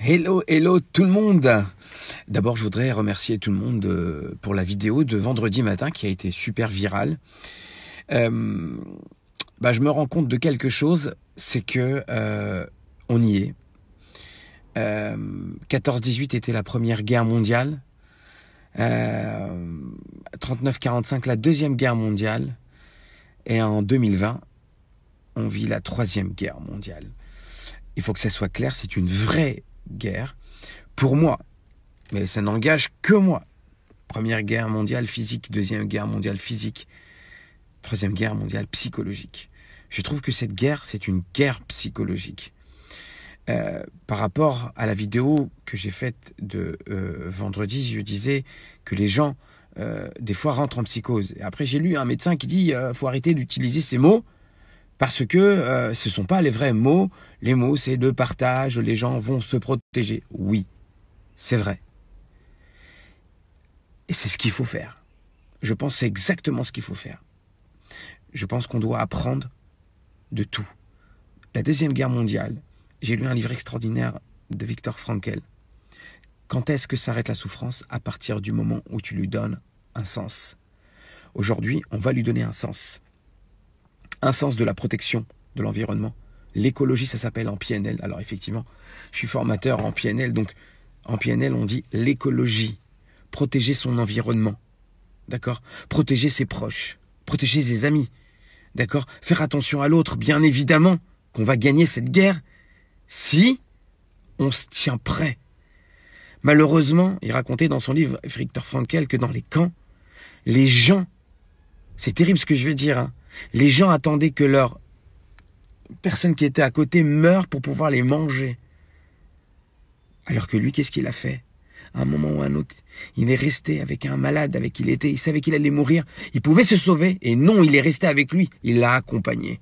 Hello, hello tout le monde. D'abord, je voudrais remercier tout le monde pour la vidéo de vendredi matin qui a été super virale. Je me rends compte de quelque chose, c'est que on y est. 14-18 était la Première Guerre mondiale. 39-45 la Deuxième Guerre mondiale. Et en 2020, on vit la Troisième Guerre mondiale. Il faut que ça soit clair, c'est une vraie guerre pour moi, mais ça n'engage que moi. Première guerre mondiale physique, deuxième guerre mondiale physique, troisième guerre mondiale psychologique. Je trouve que cette guerre, c'est une guerre psychologique. Par rapport à la vidéo que j'ai faite de vendredi, je disais que les gens, des fois, rentrent en psychose. Et après, j'ai lu un médecin qui dit faut arrêter d'utiliser ces mots parce que ce ne sont pas les vrais mots. Les mots, c'est le partage, les gens vont se protéger. Oui, c'est vrai. Et c'est ce qu'il faut faire. Je pense que c'est exactement ce qu'il faut faire. Je pense qu'on doit apprendre de tout. La Deuxième Guerre mondiale, j'ai lu un livre extraordinaire de Viktor Frankl. Quand est-ce que s'arrête la souffrance? À partir du moment où tu lui donnes un sens. Aujourd'hui, on va lui donner un sens. Un sens de la protection de l'environnement. L'écologie, ça s'appelle en PNL. Alors effectivement, je suis formateur en PNL, donc en PNL, on dit l'écologie. Protéger son environnement. D'accord? Protéger ses proches. Protéger ses amis. D'accord? Faire attention à l'autre, bien évidemment, qu'on va gagner cette guerre si on se tient prêt. Malheureusement, il racontait dans son livre, Viktor Frankl, que dans les camps, les gens, c'est terrible ce que je veux dire, hein, les gens attendaient que leur personne qui était à côté meure pour pouvoir les manger. Alors que lui, qu'est-ce qu'il a fait? À un moment ou à un autre, il est resté avec un malade avec qui il était, il savait qu'il allait mourir, il pouvait se sauver, et non, il est resté avec lui, il l'a accompagné.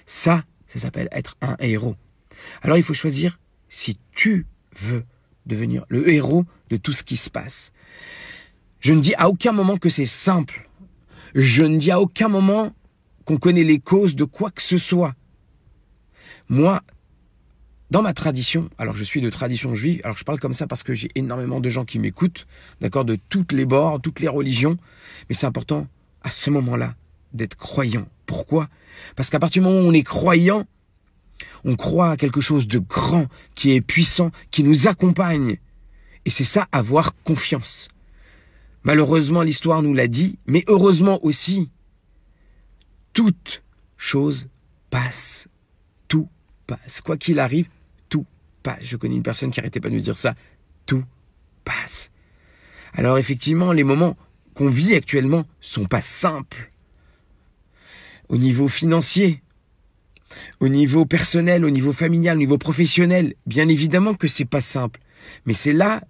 Ça s'appelle être un héros. Alors il faut choisir si tu veux devenir le héros de tout ce qui se passe. Je ne dis à aucun moment que c'est simple. Je ne dis à aucun moment qu'on connaît les causes de quoi que ce soit. Moi, dans ma tradition, alors je suis de tradition juive, alors je parle comme ça parce que j'ai énormément de gens qui m'écoutent, d'accord, de toutes les bords, toutes les religions, mais c'est important à ce moment-là d'être croyant. Pourquoi? Parce qu'à partir du moment où on est croyant, on croit à quelque chose de grand, qui est puissant, qui nous accompagne. Et c'est ça, avoir confiance. Malheureusement, l'histoire nous l'a dit, mais heureusement aussi, toute chose passe. Tout passe. Quoi qu'il arrive, tout passe. Je connais une personne qui n'arrêtait pas de me dire ça. Tout passe. Alors effectivement, les moments qu'on vit actuellement sont pas simples. Au niveau financier, au niveau personnel, au niveau familial, au niveau professionnel, bien évidemment que c'est pas simple. Mais c'est là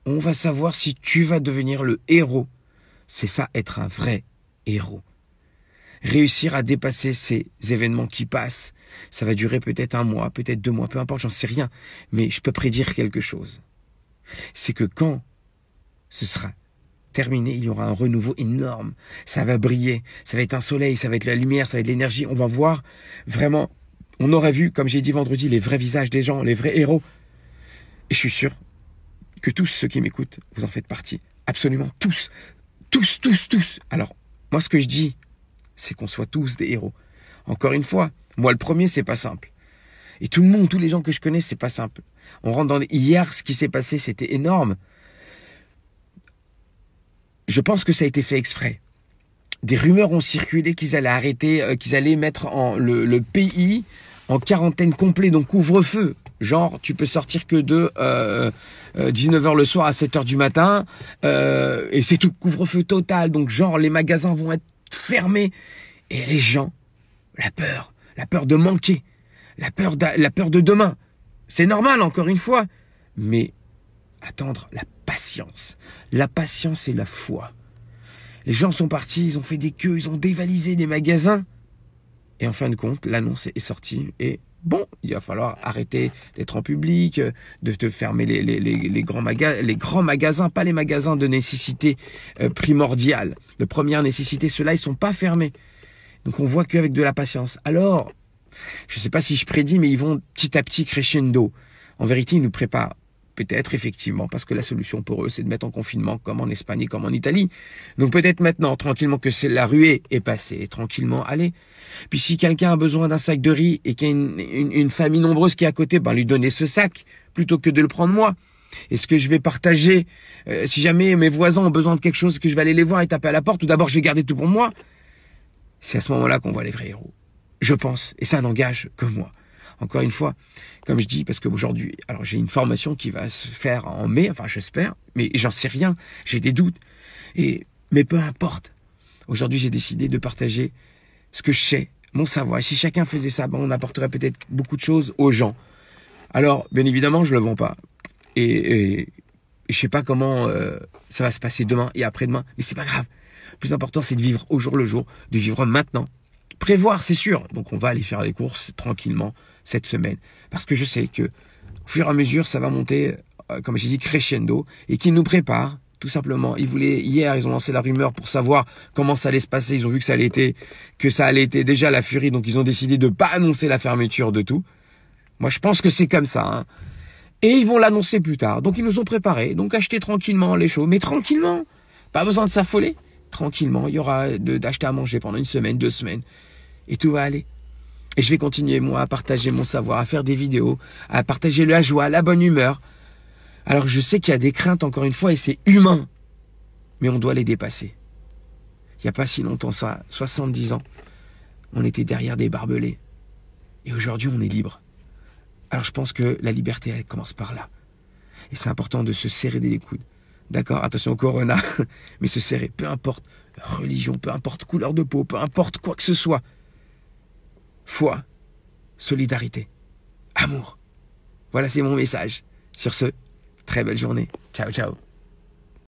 où on va savoir si tu vas devenir le héros. C'est ça, être un vrai héros. Réussir à dépasser ces événements qui passent. Ça va durer peut-être 1 mois, peut-être 2 mois, peu importe, j'en sais rien. Mais je peux prédire quelque chose. C'est que quand ce sera terminé, il y aura un renouveau énorme. Ça va briller, ça va être un soleil, ça va être la lumière, ça va être l'énergie. On va voir vraiment, on aurait vu, comme j'ai dit vendredi, les vrais visages des gens, les vrais héros. Et je suis sûr que tous ceux qui m'écoutent, vous en faites partie. Absolument tous. Tous, tous, tous. Alors, moi ce que je dis, c'est qu'on soit tous des héros. Encore une fois, moi le premier, c'est pas simple. Et tout le monde, tous les gens que je connais, c'est pas simple. On rentre dans hier, ce qui s'est passé, c'était énorme. Je pense que ça a été fait exprès. Des rumeurs ont circulé qu'ils allaient arrêter, qu'ils allaient mettre le pays en quarantaine complet, donc couvre-feu. Genre, tu peux sortir que de 19h le soir à 7h du matin, et c'est tout, couvre-feu total. Donc genre, les magasins vont être fermés. Et les gens, la peur de manquer, la peur de demain. C'est normal, encore une fois. Mais attendre, la patience et la foi. Les gens sont partis, ils ont fait des queues, ils ont dévalisé des magasins. Et en fin de compte, l'annonce est sortie. Et bon, il va falloir arrêter d'être en public, de te fermer les grands magasins, pas les magasins de nécessité primordiale, de première nécessité. Ceux-là, ils sont pas fermés. Donc on voit qu'avec de la patience. Alors, je ne sais pas si je prédis, mais ils vont petit à petit crescendo. En vérité, ils nous préparent. Peut-être, effectivement, parce que la solution pour eux, c'est de mettre en confinement, comme en Espagne, comme en Italie. Donc peut-être maintenant, tranquillement, que c'est la ruée est passée, tranquillement, allez. Puis si quelqu'un a besoin d'un sac de riz et qu'il y a une famille nombreuse qui est à côté, ben lui donner ce sac, plutôt que de le prendre moi. Est-ce que je vais partager, si jamais mes voisins ont besoin de quelque chose, que je vais aller les voir et taper à la porte, ou d'abord je vais garder tout pour moi? C'est à ce moment-là qu'on voit les vrais héros. Je pense, et ça n'engage que moi. Encore une fois, comme je dis, parce qu'aujourd'hui, alors j'ai une formation qui va se faire en mai, enfin j'espère, mais j'en sais rien, j'ai des doutes. Mais peu importe. Aujourd'hui, j'ai décidé de partager ce que je sais, mon savoir. Et si chacun faisait ça, ben, on apporterait peut-être beaucoup de choses aux gens. Alors, bien évidemment, je le vends pas. Et je sais pas comment ça va se passer demain et après-demain, mais c'est pas grave. Le plus important, c'est de vivre au jour le jour, de vivre maintenant. Prévoir, c'est sûr. Donc on va aller faire les courses tranquillement cette semaine. Parce que je sais que au fur et à mesure, ça va monter, comme j'ai dit, crescendo. Et qu'ils nous préparent, tout simplement. Hier, ils ont lancé la rumeur pour savoir comment ça allait se passer. Ils ont vu que ça allait être déjà la furie. Donc ils ont décidé de pas annoncer la fermeture de tout. Moi, je pense que c'est comme ça. Hein. Et ils vont l'annoncer plus tard. Donc ils nous ont préparé. Donc achetez tranquillement les choses. Mais tranquillement. Pas besoin de s'affoler. Tranquillement. Il y aura d'acheter à manger pendant 1 semaine, 2 semaines. Et tout va aller. Et je vais continuer, moi, à partager mon savoir, à faire des vidéos, à partager la joie, la bonne humeur. Alors, je sais qu'il y a des craintes, encore une fois, et c'est humain. Mais on doit les dépasser. Il n'y a pas si longtemps, ça, 70 ans, on était derrière des barbelés. Et aujourd'hui, on est libre. Alors, je pense que la liberté, elle commence par là. Et c'est important de se serrer les coudes. D'accord, attention au corona, mais se serrer, peu importe religion, peu importe couleur de peau, peu importe quoi que ce soit. Foi, solidarité, amour. Voilà, c'est mon message. Sur ce, très belle journée. Ciao, ciao.